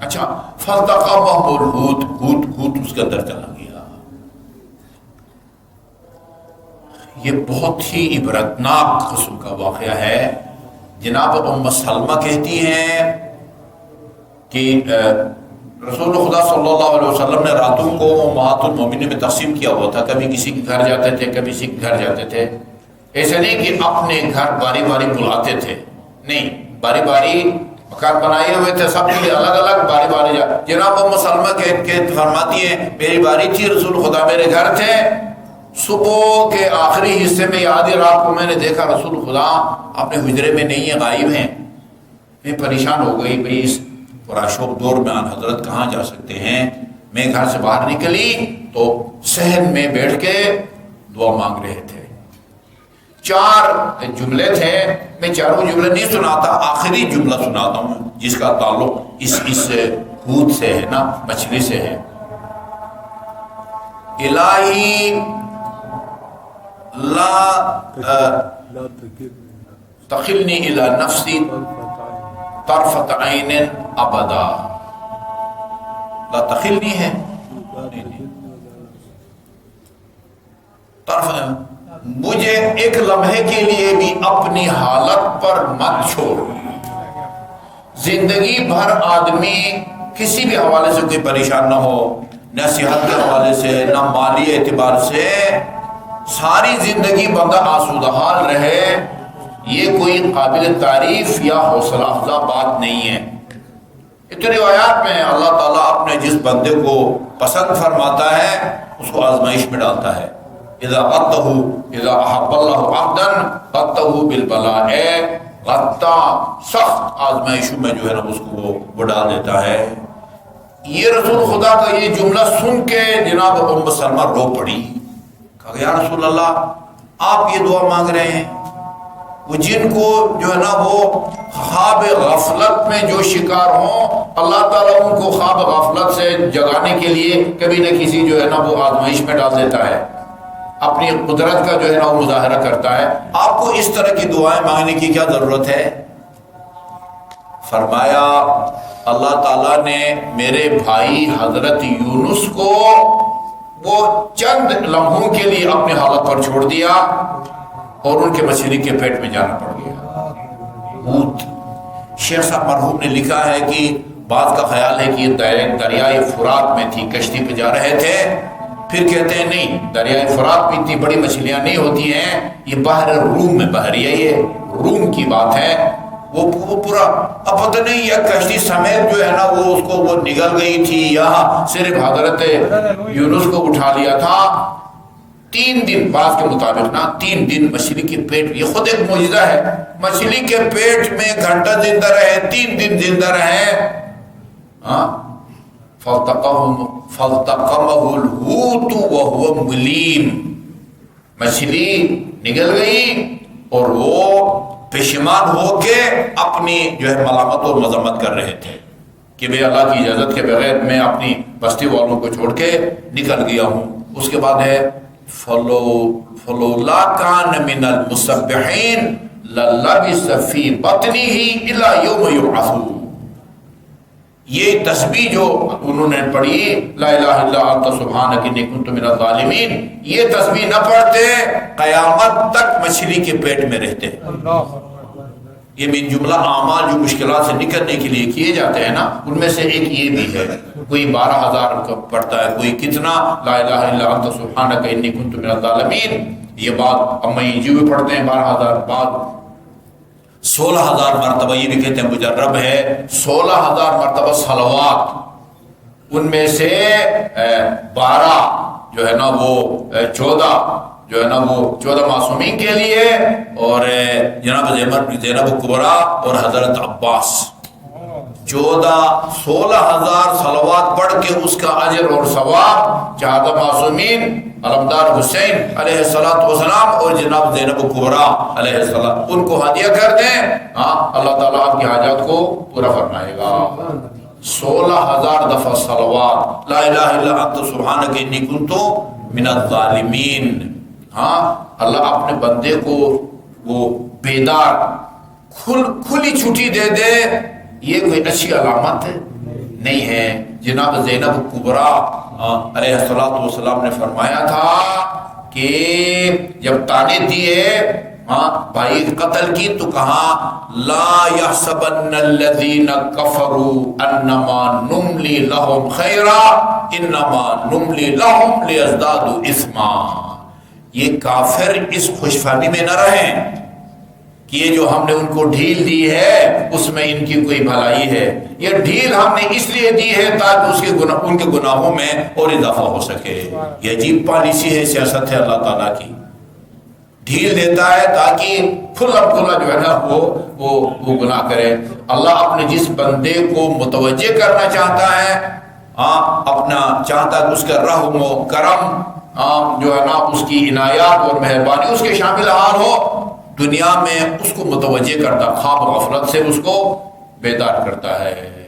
اچھا، فالتقمہ الحوت، حوت اس کے اندر چلا گیا۔ یہ بہت ہی عبرتناک قسم کا واقعہ ہے۔ جناب ام سلمہ کہتی ہیں کہ رسول خدا صلی اللہ علیہ وسلم نے راتوں کو امہات المومنین میں تقسیم کیا ہوا تھا، کبھی کسی کے گھر جاتے تھے، کبھی کسی کے گھر جاتے تھے۔ ایسے نہیں کہ اپنے گھر باری باری بلاتے تھے، نہیں، باری باری مکان بنائے ہوئے تھے سب کے لیے، الگ الگ باری باری جناب ام سلمہ کے فرماتی ہیں میری باری تھی، رسول خدا میرے گھر تھے، صبح کے آخری حصے میں آدھی رات کو میں نے دیکھا رسول خدا اپنے حجرے میں نہیں ہیں، غائب ہیں۔ میں پریشان ہو گئی، بھئی اس پراشوب دور میں آن حضرت کہاں جا سکتے ہیں۔ میں گھر سے باہر نکلی تو صحن میں بیٹھ کے دعا مانگ رہے تھے۔ 4 جملے تھے، میں چاروں جملے نہیں سناتا، آخری جملہ سناتا ہوں جس کا تعلق اس حوت سے ہے نا، مچھلی سے ہے۔ الہی لا تخلنی الی نفسی طرفت عین ابدا۔ لا تخلنی ہے مجھے ایک لمحے کے لیے بھی اپنی حالت پر مت چھوڑ۔ زندگی بھر آدمی کسی بھی حوالے سے کوئی پریشان نہ ہو، نہ صحت کے حوالے سے، نہ مالی اعتبار سے، ساری زندگی بندہ آسودہ حال رہے، یہ کوئی قابل تعریف یا حوصلہ افزا بات نہیں ہے۔ اتنی روایات میں اللہ تعالیٰ اپنے جس بندے کو پسند فرماتا ہے اس کو آزمائش میں ڈالتا ہے۔ اذا احب اللہ عبدا غطہ بالبلاء، غطہ سخت آزمائشوں میں جو ہے نا اس کو وہ ڈال دیتا ہے۔ یہ رسول خدا کا یہ جملہ سن کے جناب ام سلمہ رو پڑی، کہا یا رسول اللہ آپ یہ دعا مانگ رہے ہیں؟ وہ جن کو جو ہے نا وہ خواب غفلت میں جو شکار ہوں، اللہ تعالیٰ ان کو خواب غفلت سے جگانے کے لیے کبھی نہ کسی جو ہے نا وہ آزمائش میں ڈال دیتا ہے، اپنی قدرت کا جو ہے نا وہ مظاہرہ کرتا ہے۔ آپ کو اس طرح کی دعائیں مانگنے کی کیا ضرورت ہے؟ فرمایا اللہ تعالیٰ نے میرے بھائی حضرت یونس کو وہ چند لمحوں کے لیے اپنی حالت پر چھوڑ دیا اور ان کے مچھلی کے پیٹ میں جانا پڑ گیا۔ حوت، شیخ صاحب مرحوم نے لکھا ہے کہ بعض کا خیال ہے کہ یہ دریائے فرات میں تھی، کشتی پہ جا رہے تھے، پھر کہتے ہیں نہیں دریائے فرات میں اتنی بڑی مچھلیاں نہیں ہوتی ہیں، یہ بحر روم میں بحریہ، یہ روم کی بات ہے۔ وہ پورا اب پتہ نہیں یا کشتی سمیت جو ہے نا وہ اس کو وہ نگل گئی تھی یا صرف حضرت یونس کو اٹھا لیا تھا۔ 3 دن بعض کے مطابق نا 3 دن مچھلی کے پیٹ، یہ خود ایک معجزہ ہے، مچھلی کے پیٹ میں گھنٹہ زندہ رہے، 3 دن زندہ رہے۔ فَالْتَقَمَهُ الْحُوتُ وَهُوَ مُلِيمٌ، مچھلی نگل گئی اور وہ پشیمان ہو کے اپنی جو ہے ملامت اور مذمت کر رہے تھے کہ میں اللہ کی اجازت کے بغیر میں اپنی بستی والوں کو چھوڑ کے نکل گیا ہوں۔ اس کے بعد ہے فَلَوْلَا كَانَ مِنَ الْمُسَبِّحِينَ لَلَبِثَ فِي بَطْنِهِ إِلَى يَوْمِ يُبْعَثُونَ۔ یہ تسبیح جو انہوں نے پڑھی لا الہ الا انت سبحانک انی کنت من الظالمین، یہ تسبیح نہ پڑھتے قیامت تک مچھلی کے پیٹ میں رہتے۔ یہ من جملہ اعمال جو مشکلات سے نکلنے کے لیے کیے جاتے ہیں نا، ان میں سے ایک یہ بھی ہے۔ کوئی 12,000 کا پڑھتا ہے، کوئی کتنا لا الہ الا انت سبحانک انی کنت من الظالمین، یہ بات اما جو بھی پڑھتے ہیں 12,000، بعد 16,000 مرتبہ، یہ بھی کہتے ہیں مجرب ہے 16,000 مرتبہ صلوات، ان میں سے 12 جو ہے نا وہ 14 جو ہے نا وہ 14 معصومین کے لیے، اور جناب زینب کبریٰ اور حضرت عباس 16,000 صلوات پڑھ کے اس کا اجر اور ثواب 14 معصومین، علمدار حسین علیہ السلام اور جناب زینب کبریٰ علیہ السلام، ان کو ہدیہ کر دیں، اللہ تعالیٰ آپ کی حاجات کو پورا فرمائے گا۔ 16,000 دفعہ صلوات، لا الہ الا انت سبحانک انی کنت من الظالمین۔ اللہ اپنے بندے کو وہ بیدار کھلی چھٹی دے دے، یہ کوئی اچھی علامت ہے نہیں ہے. جناب زینب کبریٰ علیہ السلام نے فرمایا تھا کہ جب تانے دیے بھائی قتل کی تو کہا لا يحسبن الذين كفروا انما نملي لهم خيرا انما نملي لهم ليزدادوا اثما. یہ کافر اس خوشفہمی میں نہ رہیں کہ یہ جو ہم نے ان کو ڈھیل دی ہے اس میں ان کی کوئی بھلائی ہے. یہ ڈھیل ہم نے اس لیے دی ہے تاکہ ان کے گناہوں میں اور اضافہ ہو سکے. یہ عجیب پالیسی ہے, سیاست ہے اللہ تعالیٰ کی. ڈھیل دیتا ہے تاکہ کھلا کھلا جو ہے نا وہ گناہ کرے. اللہ اپنے جس بندے کو متوجہ کرنا چاہتا ہے اپنا چاہتا ہے اس کا رحم و کرم جو ہے نا اس کی عنایات اور مہربانی اس کے شامل حال ہو, دنیا میں اس کو متوجہ کرتا, خواب غفلت سے اس کو بیدار کرتا ہے.